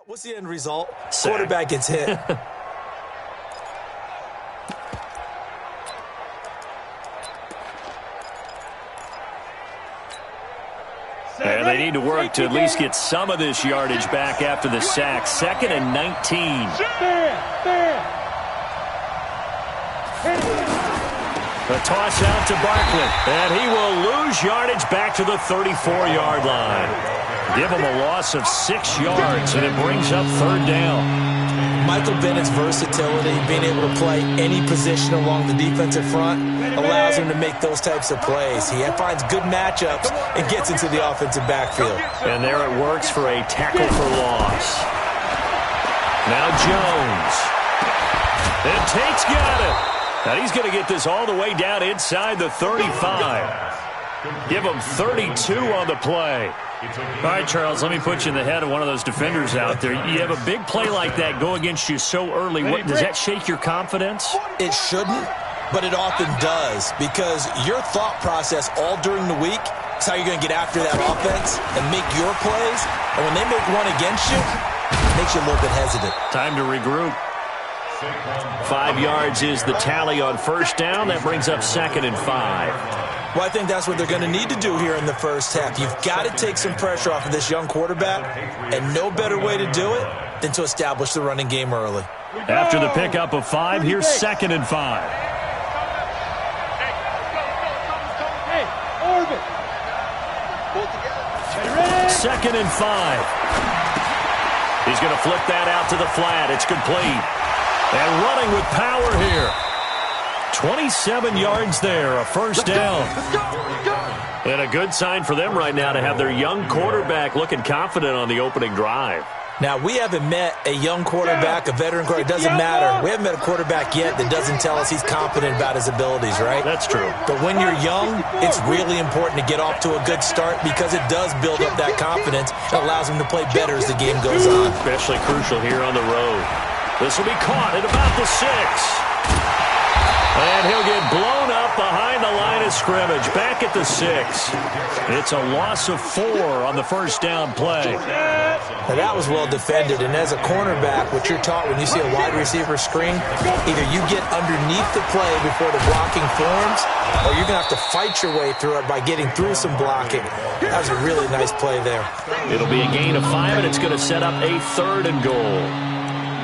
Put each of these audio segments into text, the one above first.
What's the end result? Quarterback gets hit. And they need to work to at least get some of this yardage back after the sack. 2nd and 19. The toss out to Barkley. And he will lose yardage back to the 34-yard line. Give him a loss of 6 yards, and it brings up 3rd down. Michael Bennett's versatility, being able to play any position along the defensive front, allows him to make those types of plays. He finds good matchups and gets into the offensive backfield. And there it works for a tackle for loss. Now Jones. And Tate's got it. Now he's going to get this all the way down inside the 35. Give him 32 on the play. All right, Charles, let me put you in the head of one of those defenders out there. You have a big play like that go against you so early. Does that shake your confidence? It shouldn't, but it often does, because your thought process all during the week is how you're going to get after that offense and make your plays. And when they make one against you, it makes you a little bit hesitant. Time to regroup. 5 yards is the tally on 1st down. That brings up 2nd and 5. Well, I think that's what they're going to need to do here in the first half. You've got to take some pressure off of this young quarterback, and no better way to do it than to establish the running game early. After the pickup of 5, here's 2nd and 5. 2nd and 5. He's going to flip that out to the flat. It's complete. And running with power here. 27 yards there, a 1st down. And a good sign for them right now to have their young quarterback looking confident on the opening drive. Now, we haven't met a young quarterback, a veteran quarterback. It doesn't matter. We haven't met a quarterback yet that doesn't tell us he's confident about his abilities, right? That's true. But when you're young, it's really important to get off to a good start because it does build up that confidence. It allows him to play better as the game goes on. Especially crucial here on the road. This will be caught at about the 6. And he'll get blown up behind the line of scrimmage. Back at the 6. It's a loss of 4 on the 1st down play. Now that was well defended. And as a cornerback, what you're taught when you see a wide receiver screen, either you get underneath the play before the blocking forms, or you're going to have to fight your way through it by getting through some blocking. That was a really nice play there. It'll be a gain of 5, and it's going to set up a 3rd and goal.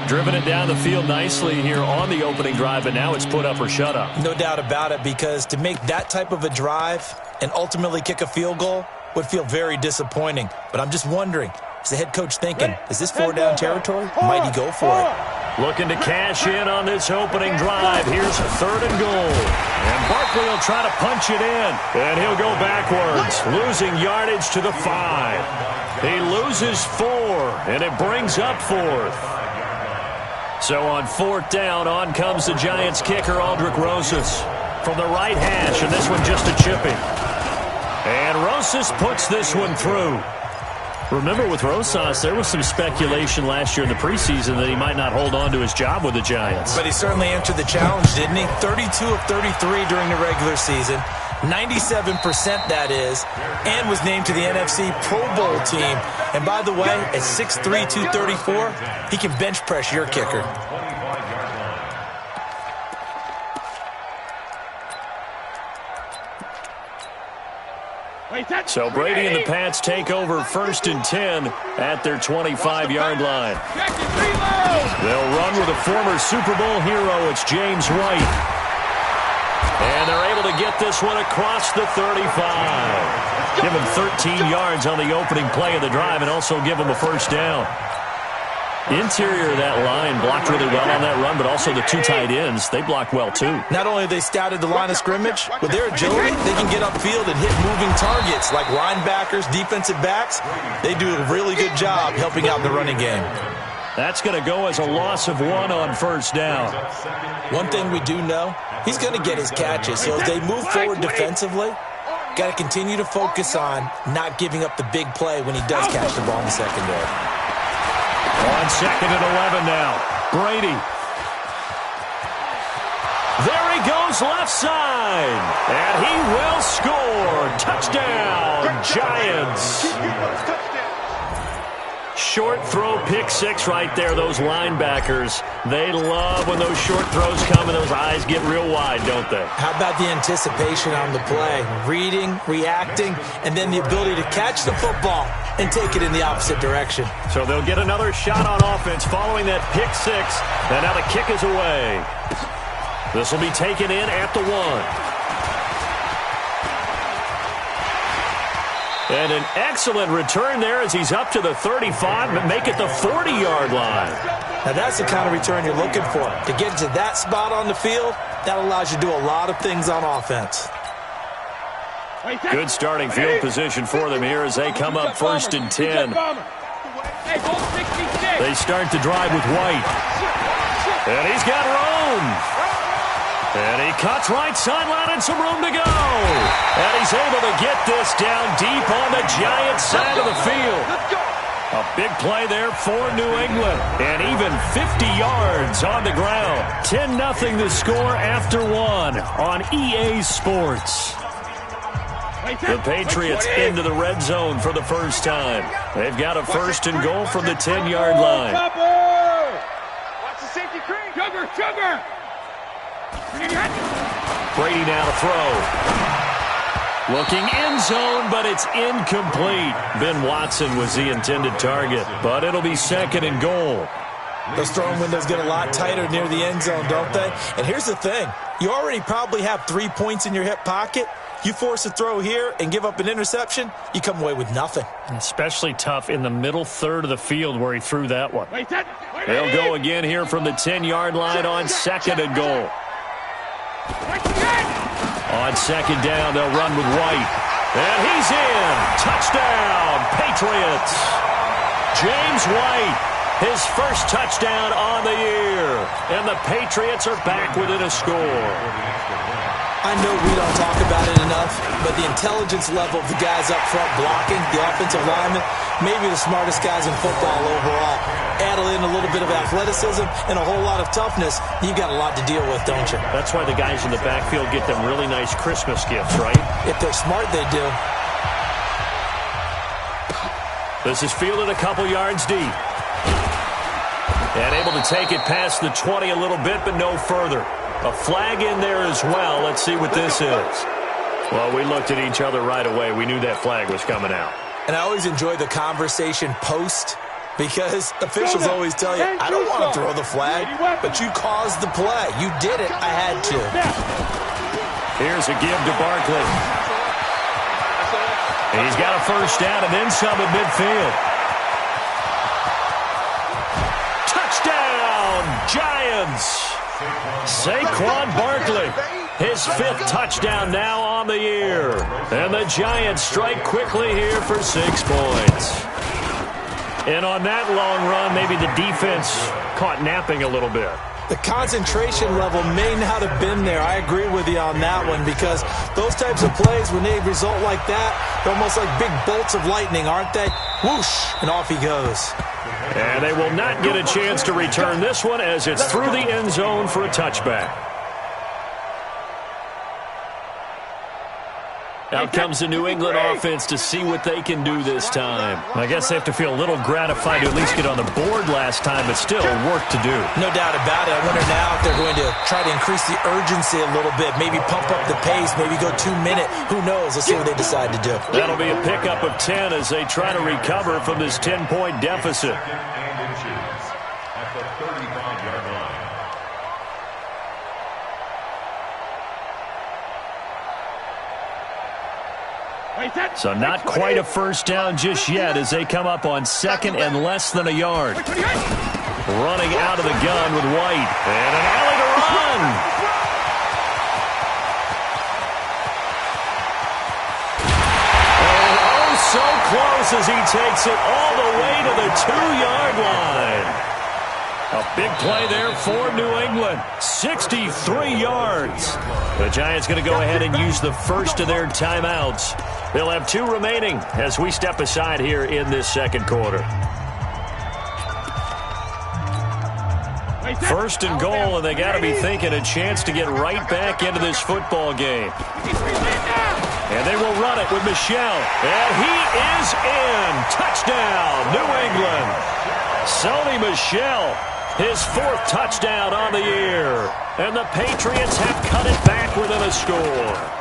Driven it down the field nicely here on the opening drive, and now it's put up or shut up. No doubt about it, because to make that type of a drive and ultimately kick a field goal would feel very disappointing. But I'm just wondering, is the head coach thinking, is this 4-down territory? Might he go for it? Looking to cash in on this opening drive. Here's a 3rd and goal. And Barkley will try to punch it in. And he'll go backwards, losing yardage to the 5. He loses 4, and it brings up 4th. So on 4th down, on comes the Giants kicker, Aldrick Rosas, from the right hash, and this one just a chipping. And Rosas puts this one through. Remember, with Rosas, there was some speculation last year in the preseason that he might not hold on to his job with the Giants. But he certainly answered the challenge, didn't he? 32 of 33 during the regular season. 97% that is, and was named to the NFC Pro Bowl team. And by the way, at 6'3", 234, he can bench press your kicker. So Brady and the Pats take over 1st and 10 at their 25-yard line. They'll run with a former Super Bowl hero. It's James White. And they're able to get this one across the 35. Give him 13 yards on the opening play of the drive and also give him a 1st down. Interior of that line blocked really well on that run, but also the 2 tight ends, they blocked well too. Not only have they scouted the line of scrimmage, with their agility, they can get upfield and hit moving targets like linebackers, defensive backs. They do a really good job helping out the running game. That's going to go as a loss of 1 on 1st down. One thing we do know, he's going to get his catches. So as they move forward defensively, got to continue to focus on not giving up the big play when he does catch the ball in the secondary. On 2nd and 11 now. Brady. There he goes left side. And he will score. Touchdown, Giants. Short throw, pick six right there. Those linebackers, they love when those short throws come and those eyes get real wide, don't they? How about the anticipation on the play? Reading, reacting, and then the ability to catch the football and take it in the opposite direction. So they'll get another shot on offense following that pick six. And now the kick is away. This will be taken in at the 1. And an excellent return there as he's up to the 35, but make it the 40-yard line. Now that's the kind of return you're looking for. To get to that spot on the field, that allows you to do a lot of things on offense. Good starting field position for them here as they come up 1st and 10. They start the drive with White. And he's got room. And he cuts right sideline and some room to go. And he's able to get this down deep on the Giants side of the field. A big play there for New England. And even 50 yards on the ground. 10-0 the score after 1 on EA Sports. The Patriots into the red zone for the first time. They've got a 1st and goal from the 10-yard line. Watch the safety cream. Sugar. Brady now to throw. Looking end zone, but it's incomplete. Ben Watson was the intended target, but it'll be 2nd and goal. Those throwing windows get a lot tighter near the end zone, don't they? And here's the thing. You already probably have 3 points in your hip pocket. You force a throw here and give up an interception, you come away with nothing. Especially tough in the middle third of the field where he threw that one. They'll go again here from the 10-yard line on 2nd and goal. On 2nd down, they'll run with White. And he's in. Touchdown, Patriots. James White, his first touchdown on the year. And the Patriots are back within a score. I know we don't talk about it enough, but the intelligence level of the guys up front blocking, the offensive linemen, maybe the smartest guys in football overall. Add in a little bit of athleticism and a whole lot of toughness, you've got a lot to deal with, don't you? That's why the guys in the backfield get them really nice Christmas gifts, right? If they're smart, they do. This is fielded a couple yards deep. And able to take it past the 20 a little bit, but no further. A flag in there as well. Let's see what this is. Well, we looked at each other right away. We knew that flag was coming out. And I always enjoy the conversation post because officials always tell you, I don't want to throw the flag, but you caused the play. You did it. I had to. Here's a give to Barkley. He's got a first down and then some at midfield. Touchdown, Giants! Saquon Barkley, his 5th touchdown now on the year. And the Giants strike quickly here for 6 points. And on that long run, maybe the defense caught napping a little bit. The concentration level may not have been there. I agree with you on that one because those types of plays, when they result like that, they're almost like big bolts of lightning, aren't they? Whoosh, and off he goes. And they will not get a chance to return this one as it's through the end zone for a touchback. Out comes the New England offense to see what they can do this time. I guess they have to feel a little gratified to at least get on the board last time, but still work to do. No doubt about it. I wonder now if they're going to try to increase the urgency a little bit, maybe pump up the pace, maybe go 2-minute. Who knows? Let's see what they decide to do. That'll be a pickup of 10 as they try to recover from this 10-point deficit. So not quite a first down just yet as they come up on 2nd and less than a yard. Running out of the gun with White. And an alley to run. And oh, so close as he takes it all the way to the 2-yard line. A big play there for New England. 63 yards. The Giants going to go ahead and use the first of their timeouts. They'll have 2 remaining as we step aside here in this second quarter. 1st and goal, and they got to be thinking a chance to get right back into this football game. And they will run it with Michel. And he is is in. Touchdown, New England. Sony Michel, his 4th touchdown on the year. And the Patriots have cut it back within a score.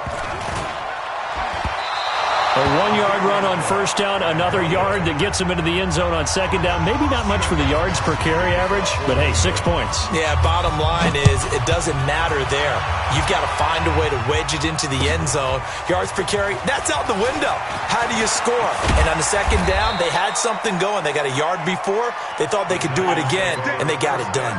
A 1-yard run on first down, another yard that gets him into the end zone on second down. Maybe not much for the yards per carry average, but hey, 6 points. Yeah, bottom line is it doesn't matter there. You've got to find a way to wedge it into the end zone. Yards per carry, that's out the window. How do you score? And on the second down, they had something going. They got a yard before. They thought they could do it again, and they got it done.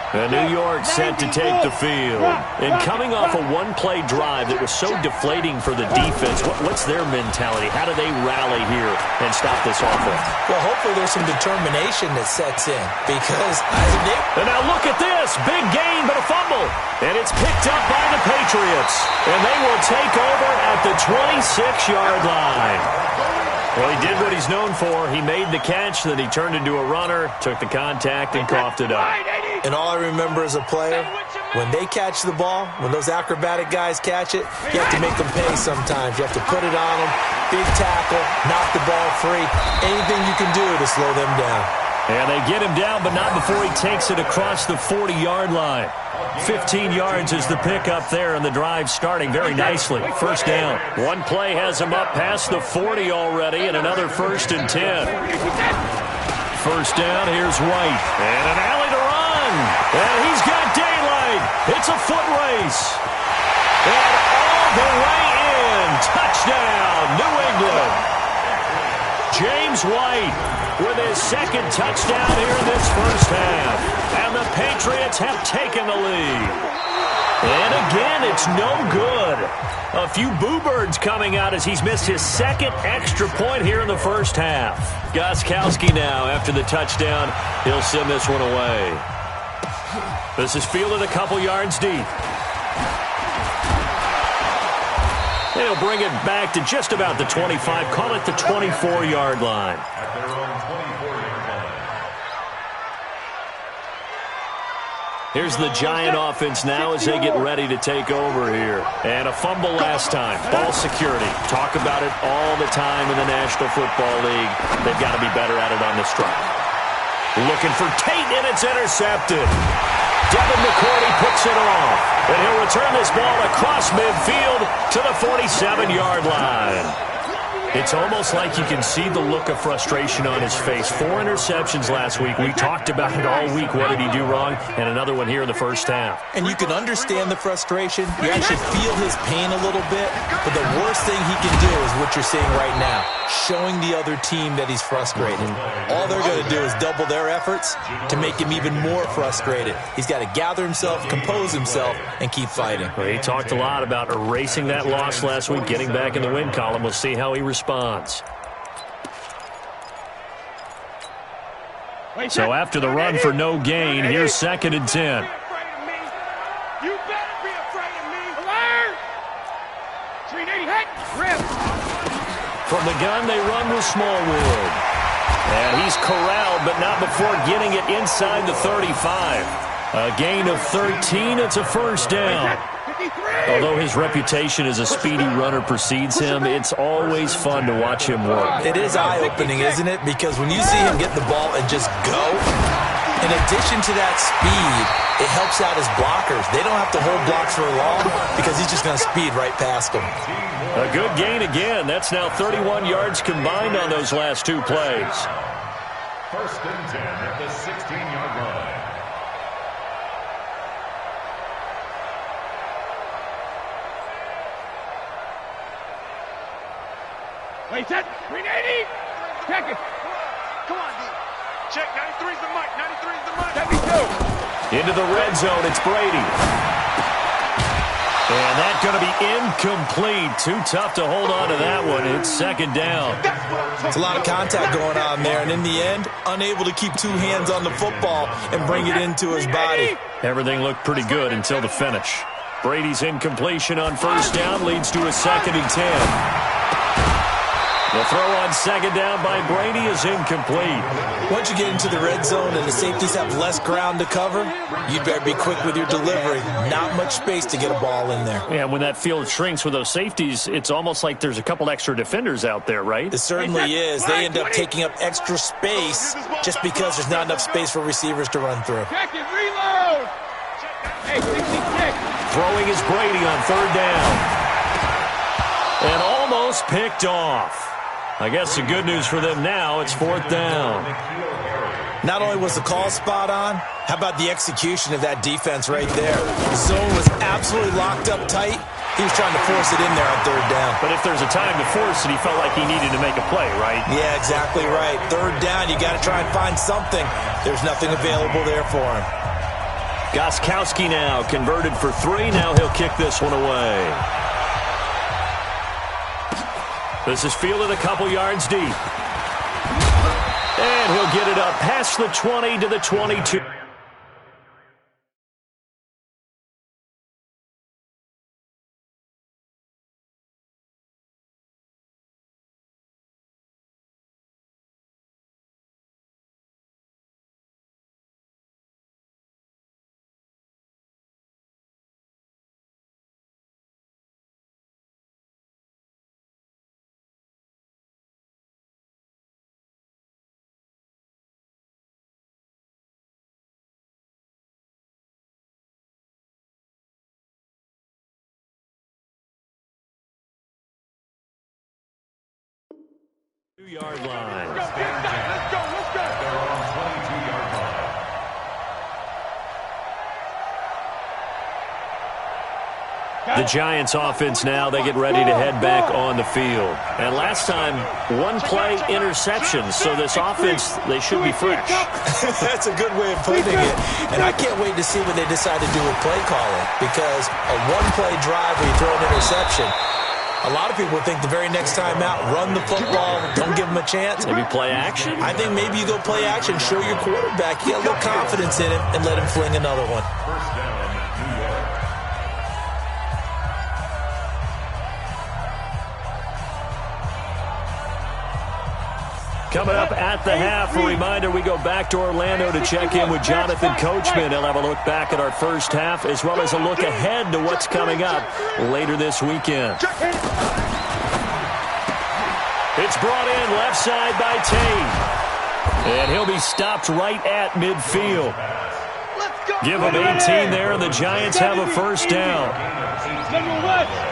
And New York set to take the field. And coming off a one-play drive that was so deflating for the defense, what's their mentality? How do they rally here and stop this offense? Well, hopefully there's some determination that sets in because And now look at this. Big gain, but a fumble. And it's picked up by the Patriots. And they will take over at the 26-yard line. Well, he did what he's known for. He made the catch, then he turned into a runner, took the contact, and coughed it up. And all I remember as a player, when they catch the ball, when those acrobatic guys catch it, you have to make them pay sometimes. You have to put it on them, big tackle, knock the ball free. Anything you can do to slow them down. And they get him down, but not before he takes it across the 40-yard line. 15 yards is the pickup there, and the drive starting very nicely. First down. One play has him up past the 40 already, and another 1st and 10. First down, here's White. And an alley to run. And he's got daylight. It's a foot race. And all the way in. Touchdown, New England. James White with his 2nd touchdown here in this first half. And the Patriots have taken the lead. And again, it's no good. A few boo birds coming out as he's missed his 2nd extra point here in the first half. Gostkowski now after the touchdown. He'll send this one away. This is fielded a couple yards deep. They'll bring it back to just about the 25. Call it the 24-yard line. Here's the Giant offense now as they get ready to take over here. And a fumble last time. Ball security. Talk about it all the time in the National Football League. They've got to be better at it on this drive. Looking for Tate, and it's intercepted. Devin McCourty picks it off. And he'll return this ball across midfield to the 47-yard line. It's almost like you can see the look of frustration on his face. 4 interceptions last week. We talked about it all week. What did he do wrong? And another one here in the first half. And you can understand the frustration. You actually feel his pain a little bit. But the worst thing he can do is what you're seeing right now, showing the other team that he's frustrated. All they're going to do is double their efforts to make him even more frustrated. He's got to gather himself, compose himself, and keep fighting. Well, he talked a lot about erasing that loss last week, getting back in the win column. We'll see how he responds. So after the run for no gain, here's 2nd and 10. You better be afraid of me. Alert! 380. Rip. From the gun, they run with Smallwood. And he's corralled, but not before getting it inside the 35. A gain of 13. It's a first down. Although his reputation as a speedy runner precedes him, it's always fun to watch him work. It is eye-opening, isn't it? Because when you see him get the ball and just go, in addition to that speed, it helps out his blockers. They don't have to hold blocks for long because he's just going to speed right past them. A good gain again. That's now 31 yards combined on those last 2 plays. 1st and 10 at the 16-yard line. Wait, set. 380. Check it. Come on, D. Check. 93's the mic. 93's the mic. 72. Into the red zone. It's Brady. And that's going to be incomplete. Too tough to hold on to that one. It's 2nd down. It's a lot of contact going on there, and in the end, unable to keep 2 hands on the football and bring it into his body. Everything looked pretty good until the finish. Brady's incompletion on first down leads to a 2nd and 10. The throw on second down by Brady is incomplete. Once you get into the red zone and the safeties have less ground to cover, you better be quick with your delivery. Not much space to get a ball in there. Yeah, when that field shrinks with those safeties, it's almost like there's a couple extra defenders out there, right? It certainly is. They end up taking up extra space just because there's not enough space for receivers to run through. Check it, reload. Hey, 66. Throwing is Brady on third down. And almost picked off. I guess the good news for them now, it's fourth down. Not only was the call spot on, how about the execution of that defense right there? The zone was absolutely locked up tight. He was trying to force it in there on third down. But if there's a time to force it, he felt like he needed to make a play, right? Yeah, exactly right. Third down, you got to try and find something. There's nothing available there for him. Gostkowski now converted for 3. Now he'll kick this one away. This is fielded a couple yards deep. And he'll get it up past the 20 to the 22. Yard line. Let's go. They're on 22-yard line. The Giants offense now, they get ready to head back on the field. And last time, one play interception, so this offense, they should be fresh. That's a good way of putting it. And I can't wait to see what they decide to do with play calling, because a one-play drive where you throw an interception, a lot of people think the very next time out, run the football, don't give them a chance. Maybe play action? I think maybe you go play action, show your quarterback, you got a little confidence in him, and let him fling another one. First down, New York. Coming up at the half, a reminder, we go back to Orlando to check in with Jonathan Coachman. He'll have a look back at our first half, as well as a look ahead to what's coming up later this weekend. It's brought in left side by Tate. And he'll be stopped right at midfield. Give him 18 there, and the Giants have a first down.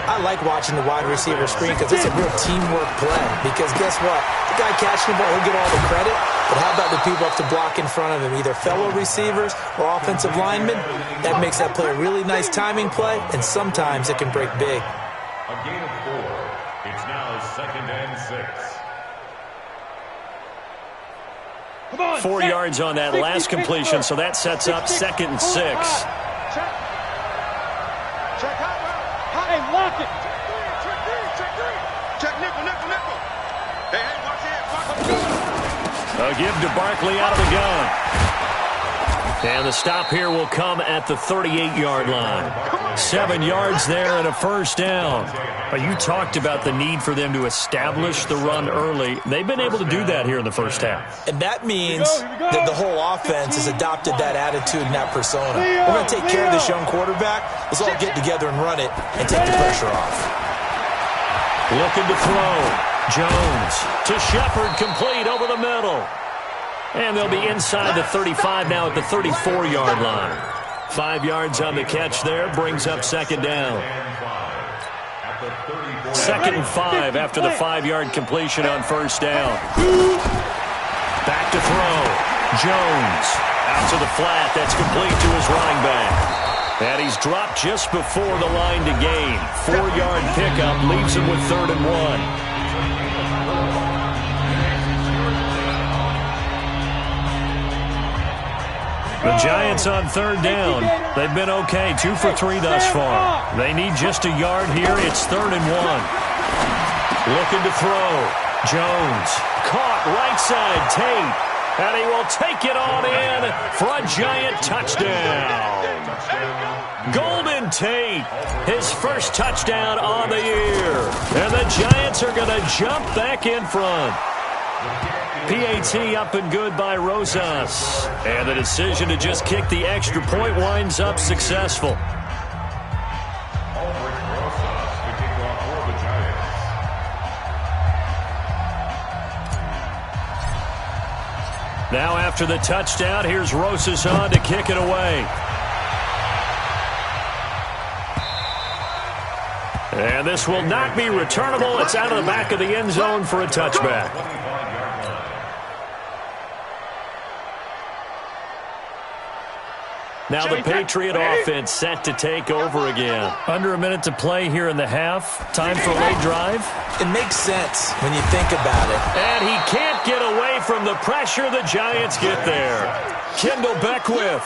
I like watching the wide receiver screen because it's a real teamwork play. Because guess what? The guy catching the ball, he'll get all the credit. But how about the people up to block in front of him, either fellow receivers or offensive linemen? That makes that play a really nice timing play, and sometimes it can break big. A gain of 4. It's now 2nd and 6. 4 yards on that last completion, so that sets up 2nd and 6. Check out. Hey, lock it. Check nickel. Hey, watch it. A give to Barkley out of the gun. And the stop here will come at the 38-yard line. 7 yards there and a first down. You talked about the need for them to establish the run early. They've been able to do that here in the first half. And that means that the whole offense has adopted that attitude and that persona. We're going to take care of this young quarterback. Let's all get together and run it and take the pressure off. Looking to throw. Jones to Shepard, complete over the middle. And they'll be inside the 35 now at the 34-yard line. 5 yards on the catch there, brings up second down. 2nd and 5 after the 5-yard completion on first down. Back to throw. Jones out to the flat. That's complete to his running back. And he's dropped just before the line to gain. 4-yard pickup leaves him with 3rd and 1. The Giants on 3rd down. They've been okay, 2 for 3 thus far. They need just a yard here. It's 3rd and 1. Looking to throw. Jones caught right side. Tate. And he will take it on in for a giant touchdown. Golden Tate, his first touchdown on the year. And the Giants are going to jump back in front. PAT up and good by Rosas. And the decision to just kick the extra point winds up successful. Now after the touchdown, here's Rosas on to kick it away. And this will not be returnable. It's out of the back of the end zone for a touchback. Now the Patriot offense set to take over again. Under a minute to play here in the half. Time for a late drive. It makes sense when you think about it. And he can't get away from the pressure. The Giants get there. Kendall Beckwith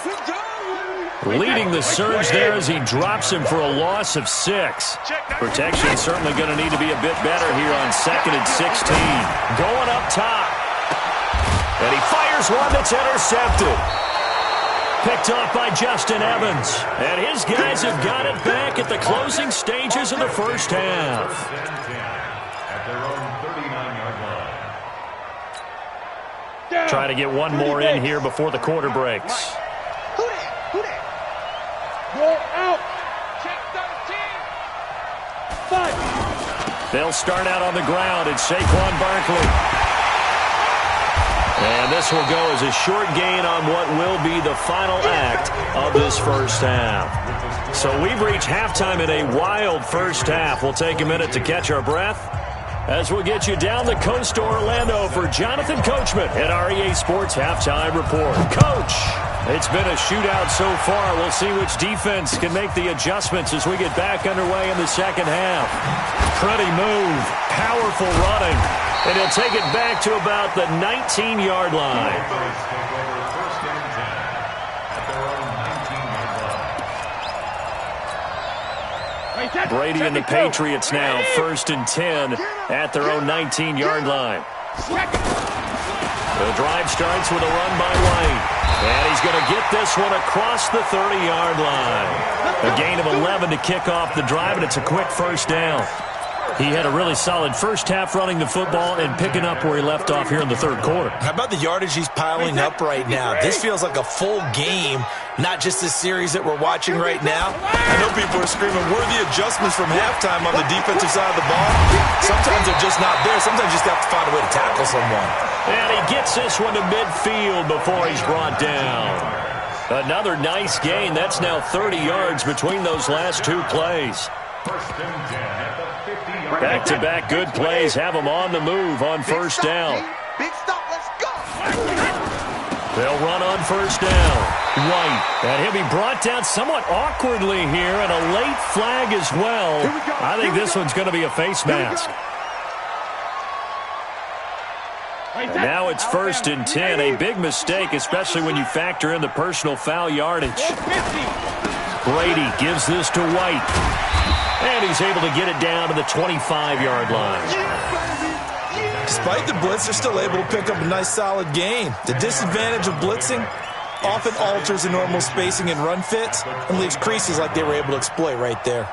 leading the surge there as he drops him for a loss of 6. Protection is certainly going to need to be a bit better here on 2nd and 16. Going up top. And he fires one that's intercepted. Picked off by Justin Evans. And his guys have got it back at the closing stages of the first half. Try to get one more in here before the quarter breaks. They'll start out on the ground. It's Saquon Barkley. And this will go as a short gain on what will be the final act of this first half. So we've reached halftime in a wild first half. We'll take a minute to catch our breath as we'll get you down the coast to Orlando for Jonathan Coachman at our EA Sports Halftime Report. Coach, it's been a shootout so far. We'll see which defense can make the adjustments as we get back underway in the second half. Pretty move, powerful running. And he'll take it back to about the 19-yard line. Brady and the Patriots now 1st and 10 at their own 19-yard line. The drive starts with a run by White. And he's going to get this one across the 30-yard line. A gain of 11 to kick off the drive, and it's a quick first down. He had a really solid first half running the football and picking up where he left off here in the third quarter. How about the yardage he's piling up right now? This feels like a full game, not just this series that we're watching right now. I know people are screaming, worthy adjustments from halftime on the defensive side of the ball. Sometimes they're just not there. Sometimes you just have to find a way to tackle someone. And he gets this one to midfield before he's brought down. Another nice gain. That's now 30 yards between those last two plays. Back-to-back good plays have them on the move on first down. Big stop, let's go. They'll run on first down. White, and he'll be brought down somewhat awkwardly here, and a late flag as well. I think this one's going to be a face mask. And now it's 1st and 10, a big mistake, especially when you factor in the personal foul yardage. Brady gives this to White. And he's able to get it down to the 25-yard line. Despite the blitz, they're still able to pick up a nice, solid gain. The disadvantage of blitzing often alters the normal spacing and run fits and leaves creases like they were able to exploit right there.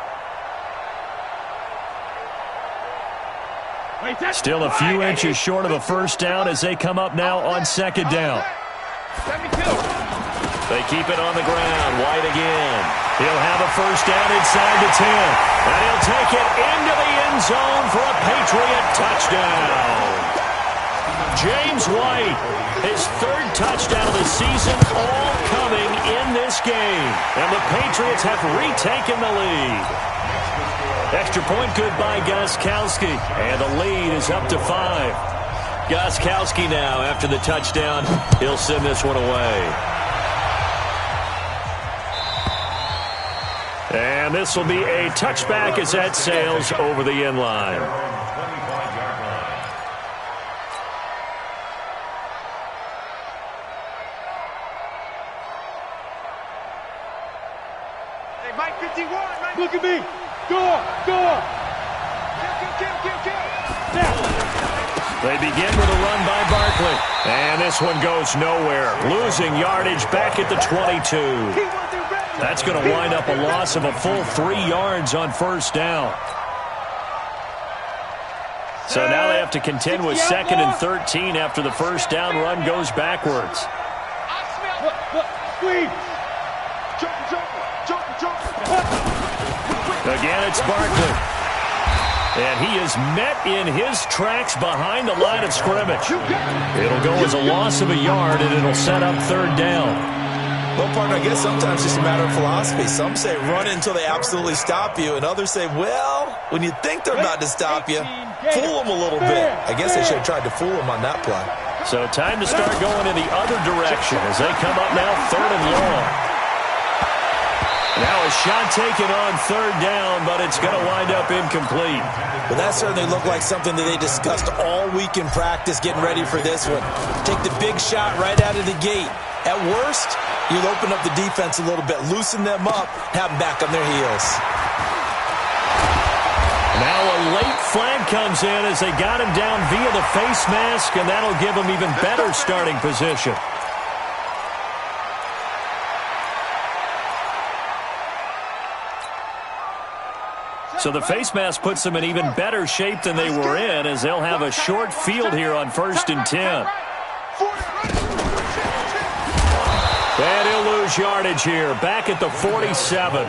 Still a few inches short of a first down as they come up now on second down. They keep it on the ground. White again. He'll have a first down inside the 10. And he'll take it into the end zone for a Patriot touchdown. James White, his 3rd touchdown of the season, all coming in this game. And the Patriots have retaken the lead. Extra point good by Gostkowski. And the lead is up to 5. Gostkowski now, after the touchdown, he'll send this one away. And this will be a touchback as that sails over the end line. Hey, Mike 51, Mike. Look at me. Go. Kill. The They begin with a run by Barkley. And this one goes nowhere. Losing yardage back at the 22. That's going to wind up a loss of a full 3 yards on first down. So now they have to contend with 2nd and 13 after the first down run goes backwards. Again, it's Barkley. And he is met in his tracks behind the line of scrimmage. It'll go as a loss of a yard, and it'll set up 3rd down. Well, partner, I guess sometimes it's just a matter of philosophy. Some say run until they absolutely stop you, and others say, well, when you think they're about to stop you, fool them a little bit. I guess they should have tried to fool them on that play. So time to start going in the other direction as they come up now 3rd and long. Now a shot taken on 3rd down, but it's going to wind up incomplete. Well, that certainly looked like something that they discussed all week in practice, getting ready for this one. Take the big shot right out of the gate. At worst, you'll open up the defense a little bit, loosen them up, have them back on their heels. Now a late flag comes in as they got him down via the face mask, and that'll give him even better starting position. So the face mask puts them in even better shape than they were in, as they'll have a short field here on 1st and 10. And he'll lose yardage here, back at the 47.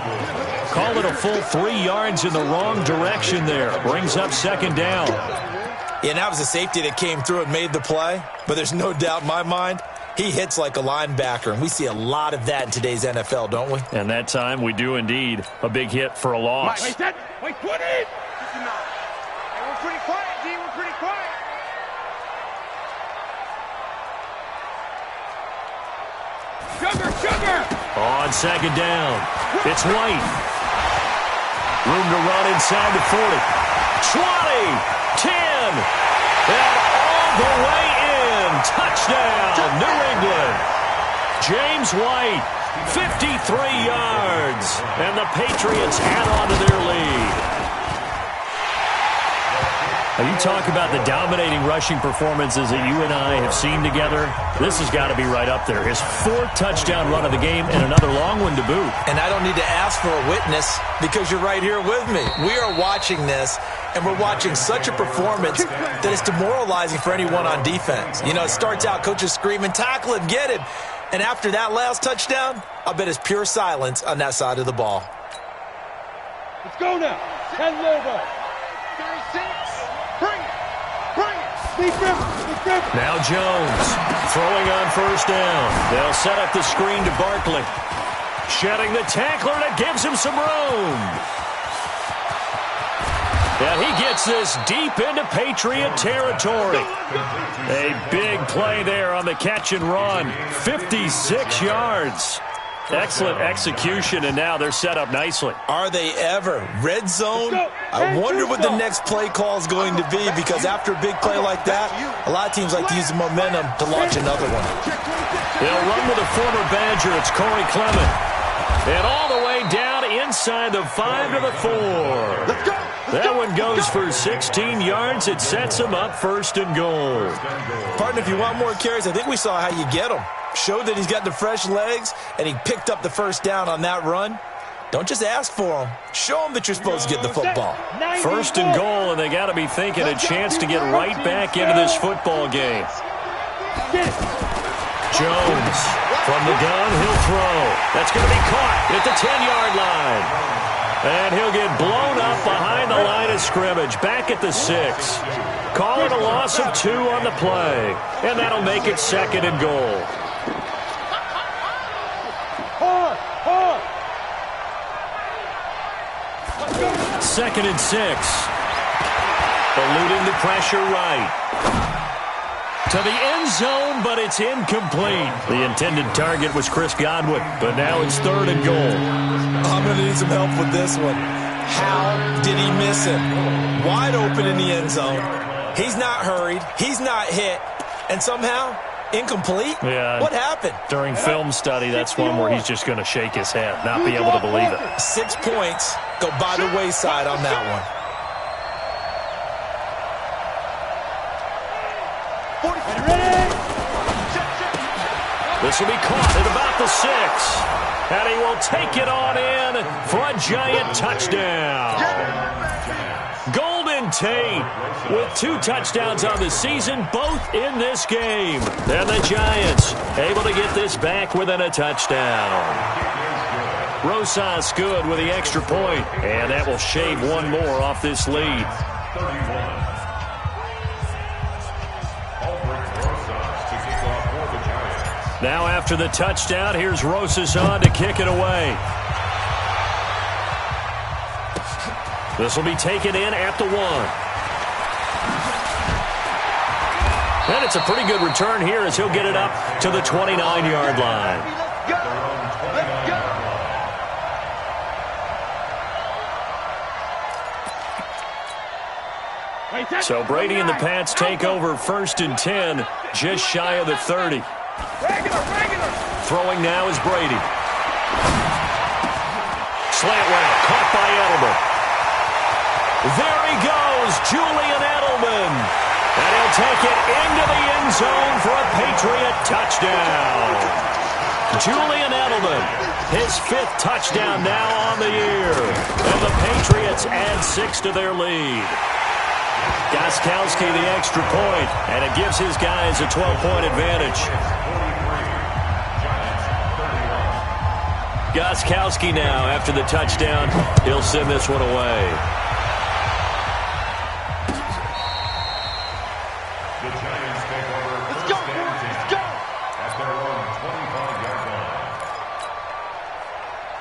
Call it a full 3 yards in the wrong direction there. Brings up 2nd down. Yeah, and that was a safety that came through and made the play. But there's no doubt in my mind, he hits like a linebacker. And we see a lot of that in today's NFL, don't we? And that time we do indeed. A big hit for a loss. Wait, put it! Hey, we're pretty quiet, D. We're pretty quiet. Sugar! On 2nd down, it's White. Room to run inside the 40. 20, 10, and all the way in. Touchdown, New England. James White, 53 yards, and the Patriots add on to their lead. You talk about the dominating rushing performances that you and I have seen together. This has got to be right up there. His 4th touchdown run of the game and another long one to boot. And I don't need to ask for a witness because you're right here with me. We are watching this, and we're watching such a performance that it's demoralizing for anyone on defense. You know, it starts out, coaches screaming, tackle him, get him. And after that last touchdown, I bet it's pure silence on that side of the ball. Let's go now. 10 over. 36. Bring it. Now Jones throwing on 1st down. They'll set up the screen to Barkley. Shedding the tackler that gives him some room. And he gets this deep into Patriot territory. A big play there on the catch and run. 56 yards. Excellent execution, and now they're set up nicely. Are they ever? Red zone? I wonder what the next play call is going to be, because after a big play like that, a lot of teams like to use the momentum to launch another one. They'll run with a former Badger. It's Corey Clement. And all the way down inside the 5 to the 4. That one goes for 16 yards. It sets them up 1st and goal. Partner, if you want more carries, I think we saw how you get them. Showed that he's got the fresh legs, and he picked up the 1st down on that run. Don't just ask for them. Show them that you're supposed to get the football. 1st and goal, and they got to be thinking a chance to get right back into this football game. Jones from the gun, he'll throw. That's going to be caught at the 10-yard line. And he'll get blown up behind the line of scrimmage, back at the 6. Call it a loss of 2 on the play, and that'll make it 2nd and goal. 2nd and 6. Eluding the pressure right. To the end zone, but it's incomplete. The intended target was Chris Godwin, but now it's 3rd and goal. I'm going to need some help with this one. How did he miss him? Wide open in the end zone. He's not hurried. He's not hit. And somehow, incomplete? Yeah. What happened? During film study, that's one where he's just going to shake his head, not be able to believe it. 6 points go by the wayside on that one. This will be caught at about the 6. And he will take it on in for a Giant touchdown. Golden Tate with 2 touchdowns on the season, both in this game. And the Giants able to get this back within a touchdown. Rosas good with the extra point, and that will shave one more off this lead. Now after the touchdown, here's Rosas on to kick it away. This will be taken in at the 1. And it's a pretty good return here as he'll get it up to the 29-yard line. So Brady and the Pats take over 1st and 10, just shy of the 30. Throwing now is Brady. Slant route, caught by Edelman. There he goes, Julian Edelman. And he'll take it into the end zone for a Patriot touchdown. Julian Edelman, his 5th touchdown now on the year. And the Patriots add 6 to their lead. Gostkowski the extra point, and it gives his guys a 12-point advantage. Gostkowski now, after the touchdown, he'll send this one away. The Giants take over. Let's go! Let's go! At their own 25-yard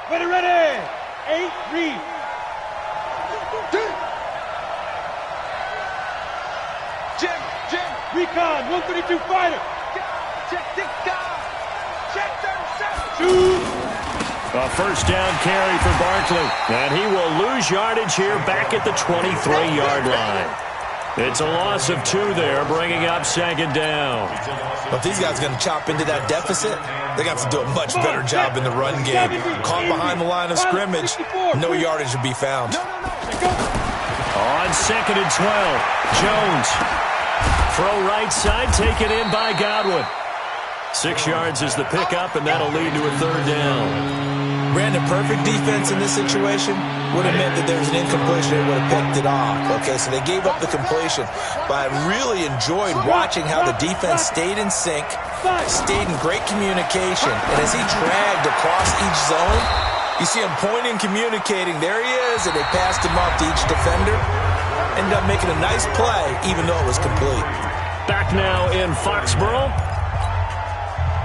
line. Ready! 8, read. Jim! Recon, 132 fighter. Check 37. Shoot! A first down carry for Barkley, and he will lose yardage here back at the 23-yard line. It's a loss of 2 there, bringing up 2nd down. But if these guys are going to chop into that deficit, they're going to have to do a much better job in the run game. Caught behind the line of scrimmage, no yardage will be found. On 2nd and 12, Jones. Throw right side, taken in by Godwin. 6 yards is the pickup, and that'll lead to a 3rd down. Brandon, perfect defense in this situation would have meant that there was an incompletion and would have picked it off. Okay, so they gave up the completion. But I really enjoyed watching how the defense stayed in sync, stayed in great communication. And as he dragged across each zone, you see him pointing, communicating. There he is, and they passed him off to each defender. Ended up making a nice play, even though it was complete. Back now in Foxborough.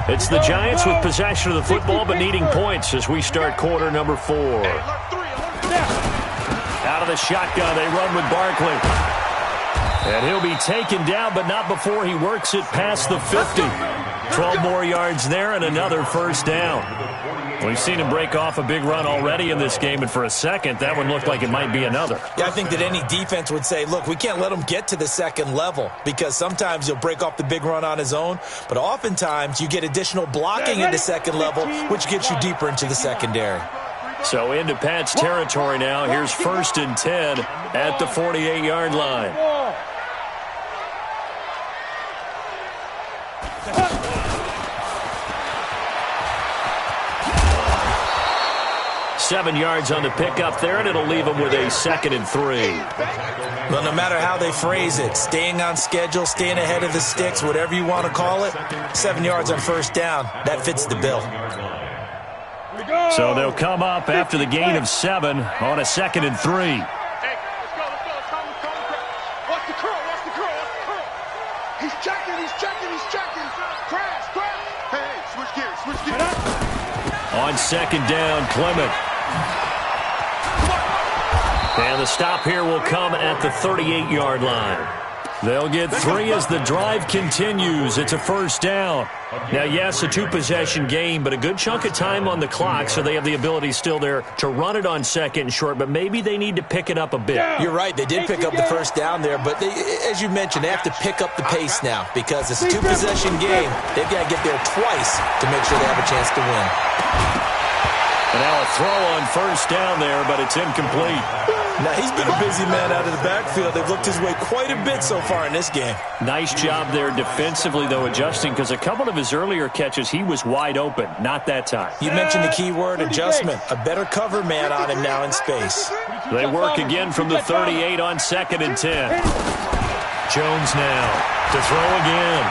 It's the Giants with possession of the football, but needing points as we start quarter number 4. Out of the shotgun, they run with Barkley. And he'll be taken down, but not before he works it past the 50. 12 more yards there and another first down. We've seen him break off a big run already in this game, and for a second, that one looked like it might be another. Yeah, I think that any defense would say, look, we can't let him get to the second level because sometimes he'll break off the big run on his own, but oftentimes you get additional blocking in the second level, which gets you deeper into the secondary. So into Pat's territory now. Here's 1st and 10 at the 48-yard line. 7 yards on the pickup there, and it'll leave them with a 2nd and 3. Well, no matter how they phrase it, staying on schedule, staying ahead of the sticks, whatever you want to call it, 7 yards on first down, that fits the bill. So they'll come up after the gain of 7 on a 2nd and 3. Hey, let's go. Watch the curl. He's checking. Crash. Hey, switch gears. On 2nd down, Clement. And the stop here will come at the 38-yard line. They'll get 3 as the drive continues. It's a first down. Now, yes, a 2-possession game, but a good chunk of time on the clock, so they have the ability still there to run it on 2nd and short, but maybe they need to pick it up a bit. You're right. They did pick up the first down there, but as you mentioned, they have to pick up the pace now because it's a 2-possession game. They've got to get there twice to make sure they have a chance to win. And now a throw on first down there, but it's incomplete. Now, he's been a busy man out of the backfield. They've looked his way quite a bit so far in this game. Nice job there defensively, though, adjusting, because a couple of his earlier catches, he was wide open. Not that time. You mentioned the key word, adjustment. A better cover man on him now in space. They work again from the 38 on 2nd and 10. Jones now to throw again.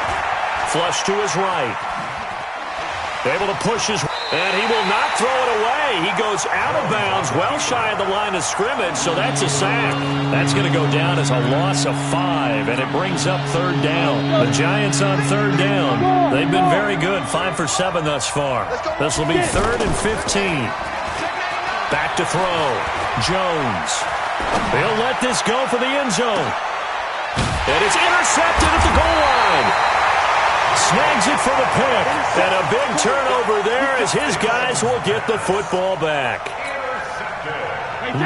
Flush to his right. Able to push his... And he will not throw it away. He goes out of bounds, well shy of the line of scrimmage, so that's a sack. That's going to go down as a loss of 5, and it brings up 3rd down. The Giants on 3rd down. They've been very good, 5 for 7 thus far. This will be 3rd and 15. Back to throw. Jones. He'll let this go for the end zone. And it's intercepted at the goal line. Snags it for the pick. And a big turnover there as his guys will get the football back.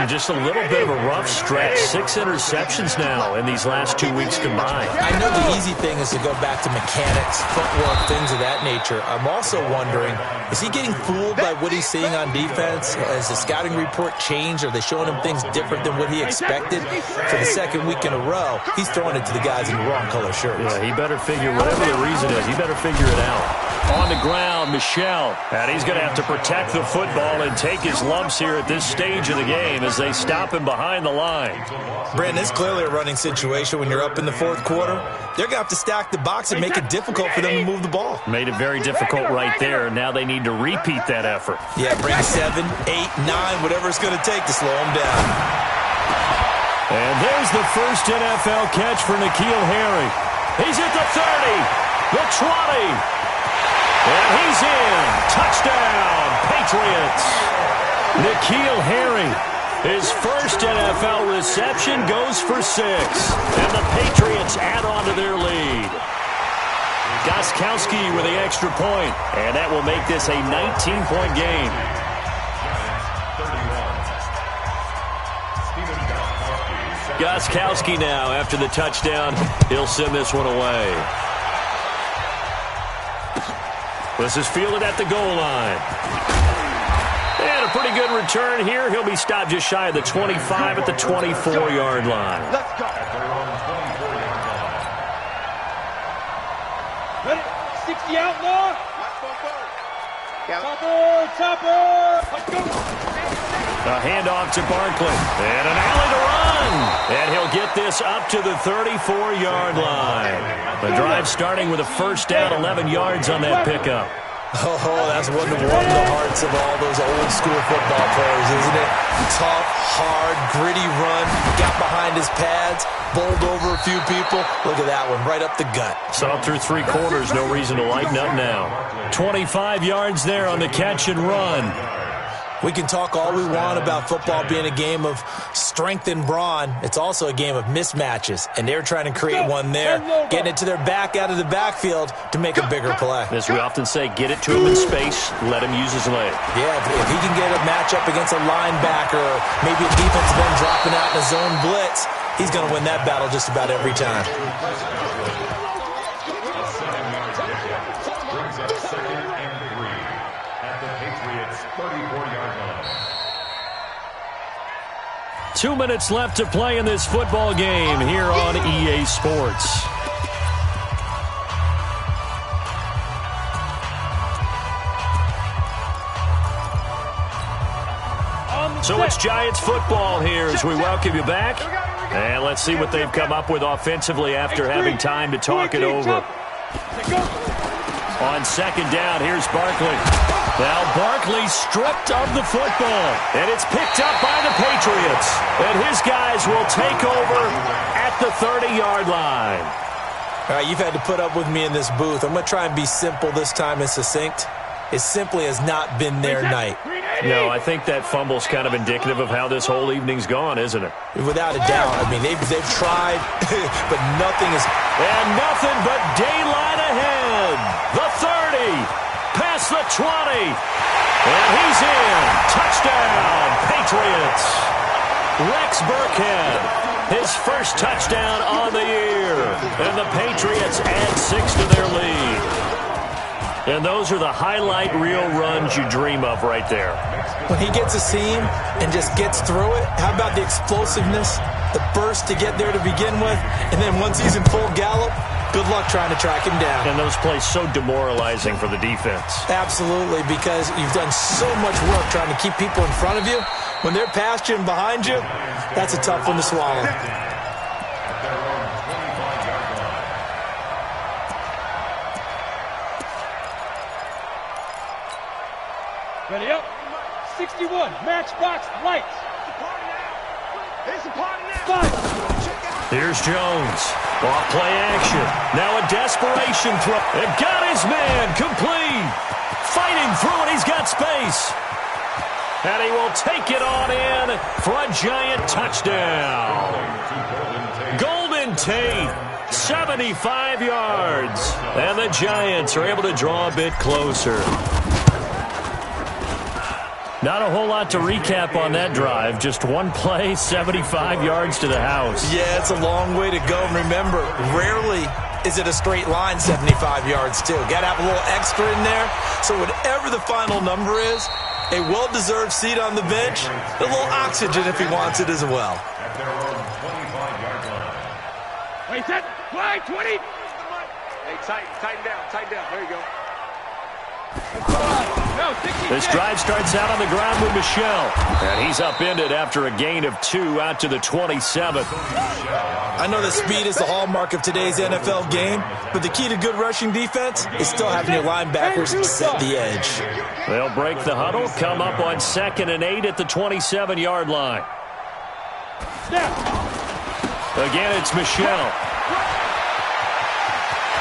Just a little bit of a rough stretch. 6 interceptions now in these last 2 weeks combined. I know the easy thing is to go back to mechanics, footwork, things of that nature. I'm also wondering, is he getting fooled by what he's seeing on defense? Has the scouting report changed? Are they showing him things different than what he expected? For the 2nd week in a row, he's throwing it to the guys in the wrong color shirts. Yeah, he better figure, whatever the reason is, he better figure it out. On the ground, Michel. And he's going to have to protect the football and take his lumps here at this stage of the game as they stop him behind the line. Brandon, it's clearly a running situation when you're up in the 4th quarter. They're going to have to stack the box and make it difficult for them to move the ball. Made it very difficult right there. Now they need to repeat that effort. Yeah, bring 7, 8, 9, whatever it's going to take to slow them down. And there's the first NFL catch for N'Keal Harry. He's at the 30, the 20. And he's in. Touchdown, Patriots. N'Keal Harry, his first NFL reception goes for 6. And the Patriots add on to their lead. Gostkowski with the extra point. And that will make this a 19-point game. Gostkowski now after the touchdown. He'll send this one away. This is fielded at the goal line. And a pretty good return here. He'll be stopped just shy of the 25 at the 24-yard line. Let's go. Ready? 60 out, Law. Topper. Let's go. A handoff to Barkley. And an alley to run. And he'll get this up to the 34-yard line. The drive starting with a first down, 11 yards on that pickup. Oh, that's one to warm the hearts of all those old school football players, isn't it? Tough, hard, gritty run. Got behind his pads, bowled over a few people. Look at that one, right up the gut. Saw through 3 quarters, no reason to lighten up now. 25 yards there on the catch and run. We can talk all we want about football being a game of strength and brawn. It's also a game of mismatches, and they're trying to create one there, getting it to their back out of the backfield to make a bigger play. As we often say, get it to him in space, let him use his leg. Yeah, if he can get a matchup against a linebacker or maybe a defensive end dropping out in a zone blitz, he's going to win that battle just about every time. 2 minutes left to play in this football game here on EA Sports. So it's Giants football here as we welcome you back. And let's see what they've come up with offensively after having time to talk it over. On 2nd down, here's Barkley. Now Barkley stripped of the football, and it's picked up by the Patriots. And his guys will take over at the 30-yard line. All right, you've had to put up with me in this booth. I'm going to try and be simple this time and succinct. It simply has not been their night. No, I think that fumble's kind of indicative of how this whole evening's gone, isn't it? Without a doubt. I mean, they've tried, but nothing is... And nothing but daylight ahead. The 30. Past the 20. And he's in. Touchdown, Patriots. Rex Burkhead, his first touchdown on the year. And the Patriots add 6 to their lead. And those are the highlight reel runs you dream of right there. When he gets a seam and just gets through it, how about the explosiveness, the burst to get there to begin with, and then once he's in full gallop, good luck trying to track him down. And those plays so demoralizing for the defense. Absolutely, because you've done so much work trying to keep people in front of you. When they're past you and behind you, that's a tough one to swallow. Ready up. 61. Matchbox lights. It's a party now. Here's Jones. Off play action. Now a desperation throw. And got his man complete. Fighting through it. He's got space. And he will take it on in for a giant touchdown. Golden Tate, 75 yards. And the Giants are able to draw a bit closer. Not a whole lot to recap on that drive. Just one play, 75 yards to the house. Yeah, it's a long way to go. And remember, rarely is it a straight line 75 yards, too. Got to have a little extra in there. So whatever the final number is, a well-deserved seat on the bench, a little oxygen if he wants it as well. At their own 25-yard line. Wait, set. Fly, 20. Hey, tighten down. There you go. This drive starts out on the ground with Michel. And he's upended after a gain of 2 out to the 27th. I know that speed is the hallmark of today's NFL game, but the key to good rushing defense is still having your linebackers set the edge. They'll break the huddle, come up on 2nd and 8 at the 27-yard line. Again, it's Michel.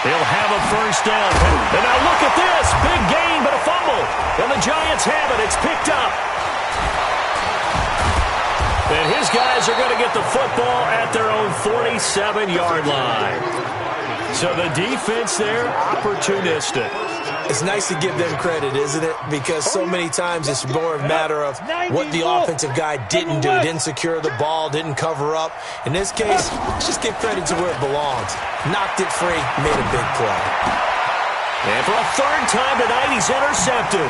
He'll have a first down. And now look at this. Big gain, but a fumble. And the Giants have it. It's picked up. And his guys are going to get the football at their own 47-yard line. So the defense there, opportunistic. It's nice to give them credit, isn't it? Because so many times it's more a matter of what the offensive guy didn't do. Didn't secure the ball, didn't cover up. In this case, let's just give credit to where it belongs. Knocked it free, made a big play. And for a third time tonight, he's intercepted.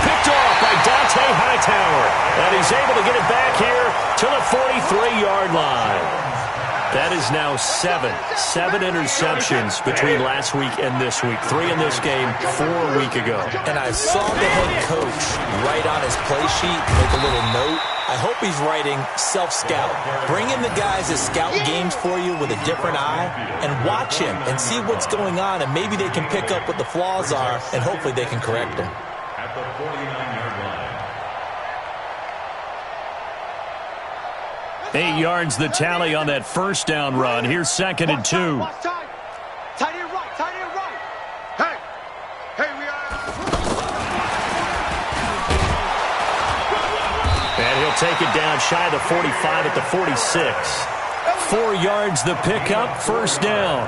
Picked off by Dante Hightower. And he's able to get it back here to the 43-yard line. That is now 7 interceptions between last week and this week. 3 in this game, 4 a week ago. And I saw the head coach write on his play sheet, make a little note. I hope he's writing self-scout. Bring in the guys that scout games for you with a different eye and watch him and see what's going on, and maybe they can pick up what the flaws are, and hopefully they can correct them. At the 49-yard line. 8 yards the tally on that first down run. Here's 2nd and 2. Tight end right. Hey, we are. And he'll take it down shy of the 45 at the 46. 4 yards the pickup, first down.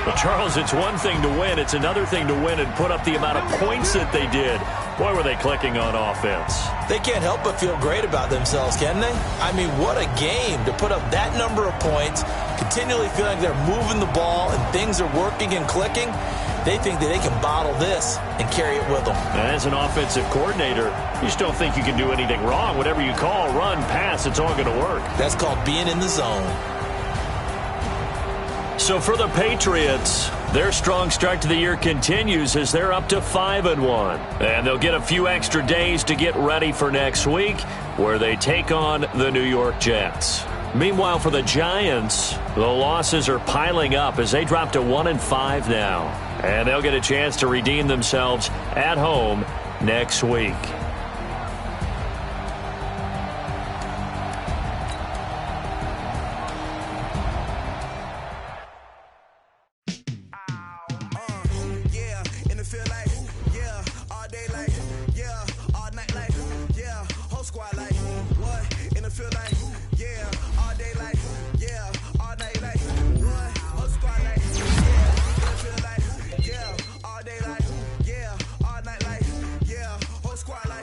Well, Charles, it's one thing to win. It's another thing to win and put up the amount of points that they did. Boy, were they clicking on offense. They can't help but feel great about themselves, can they? I mean, what a game to put up that number of points, continually feeling like they're moving the ball and things are working and clicking. They think that they can bottle this and carry it with them. And as an offensive coordinator, you just don't think you can do anything wrong. Whatever you call, run, pass, it's all going to work. That's called being in the zone. So for the Patriots, their strong start to the year continues as they're up to 5-1. And they'll get a few extra days to get ready for next week, where they take on the New York Jets. Meanwhile, for the Giants, the losses are piling up as they drop to 1-5 now. And they'll get a chance to redeem themselves at home next week. Squad like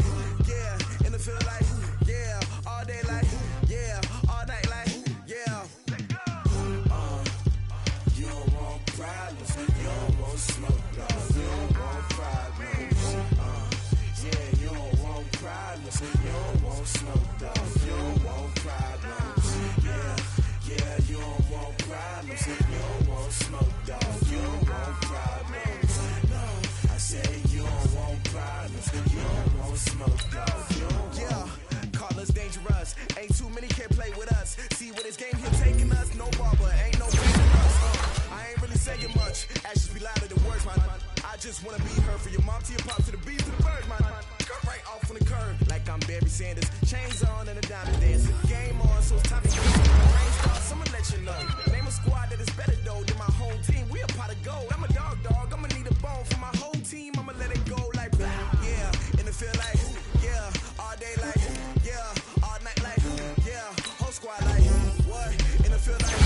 Barry Sanders. Chains on and a diamond dancer. Game on, so it's time to get rain starts, I'ma let you know. Name a squad that is better though than my home team. We a pot of gold. I'm a dog, I'ma need a bone for my whole team. I'ma let it go like, yeah. In the field like, yeah. All day like, yeah. All night like, yeah. Whole squad like, what? In the field like,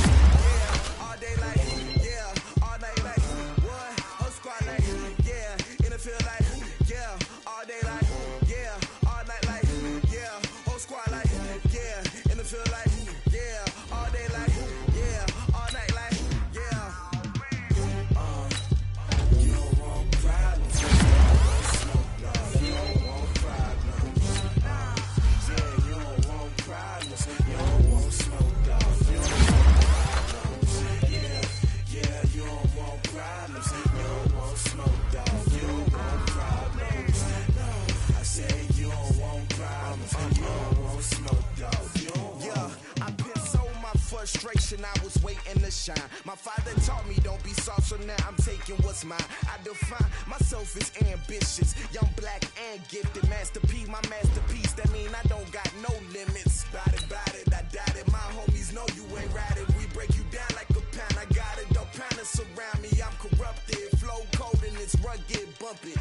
yeah. All day like, yeah. All night like, what? Whole squad like, yeah. In the field like, yeah. All day like, yeah. All night like, yeah. Whole squad like, yeah. In the field like, yeah. All day like, yeah. All night like, yeah. You don't want problems. You don't want problems. Yeah, you don't want problems. You don't want smoke, dog. You don't want problems. Yeah, you don't want problems. You don't want smoke, dog. You don't want problems. No, I said you don't want problems. You don't want smoke, dog. You don't want. Yeah, I put so my frustration, I was waiting to shine. My father taught me don't be soft, so now I'm taking what's mine. I define myself as ambitious, young, black, and gifted. Master P, my masterpiece. That mean I don't got no limits. Bout it, I doubt it. My homies know you ain't ratted. We break you down like a pound. I got it, don't pound us around me. I'm corrupted, flow cold and it's rugged, bump it.